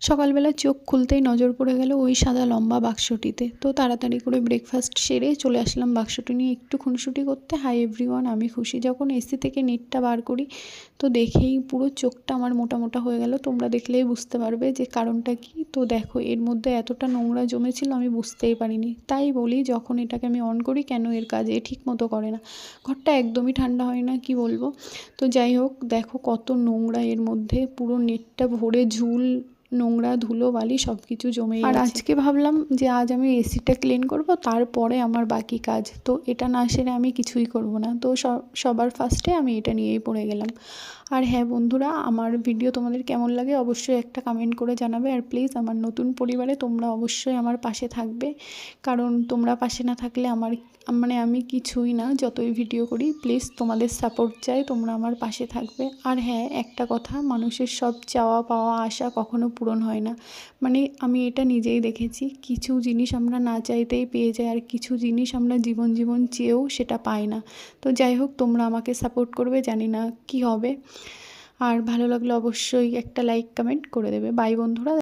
সকালবেলা চোখ খুলতেই নজর পড়ে গেল ওই সাদা লম্বা বাক্সটিতে। তো তাড়াতাড়ি করে ব্রেকফাস্ট সেরে চলে আসলাম বাক্সটি নিয়ে একটু খুনসুটি করতে। হাই এভরিওয়ান, আমি খুশি। যখন এসি থেকে নেটটা বার করি তো দেখেই পুরো চোখটা আমার মোটা মোটা হয়ে গেল। তোমরা দেখলেই বুঝতে পারবে যে কারণটা কি। তো দেখো, এর মধ্যে এতটা নোংরা জমেছিল আমি বুঝতেই পারিনি। তাই বলি, যখন এটাকে আমি অন করি কেন এর কাজ এ ঠিক মতো করে না। ঘরটা একদমই ঠান্ডা হয় না, কি বলবো। তো যাই হোক, দেখো কত নোংরা এর মধ্যে, পুরো নেটটা ভরে ঝুল, নোংরা ধুলোবালি সব কিছু জমে গেছে। আর আজকে ভাবলাম যে আজ আমি এসিটা ক্লিন করব, তারপরে আমার বাকি কাজ। তো এটা না সেরে আমি কিছুই করব না। তো সবার ফার্স্টে আমি এটা নিয়েই পড়ে গেলাম। আর হ্যাঁ বন্ধুরা, আমার ভিডিও তোমাদের কেমন লাগে অবশ্যই একটা কমেন্ট করে জানাবে। আর প্লিজ আমার নতুন পরিবারে তোমরা অবশ্যই আমার পাশে থাকবে, কারণ তোমরা পাশে না থাকলে আমি কিছুই না। যতই ভিডিও করি, প্লিজ তোমাদের সাপোর্ট চাই, তোমরা আমার পাশে থাকবে। আর হ্যাঁ, একটা কথা, মানুষের সব চাওয়া পাওয়া আশা কখনো পূরণ হয় না। আমি এটা নিজেই দেখেছি, কিছু জিনিস আমরা না চাইতেই পেয়ে যাই, আর কিছু জিনিস আমরা জীবন চেয়েও সেটা পাই না। তো যাই হোক, তোমরা আমাকে সাপোর্ট করবে, জানি না কি হবে। আর ভালো লাগলে অবশ্যই একটা লাইক কমেন্ট করে দেবে। বাই বন্ধুরা।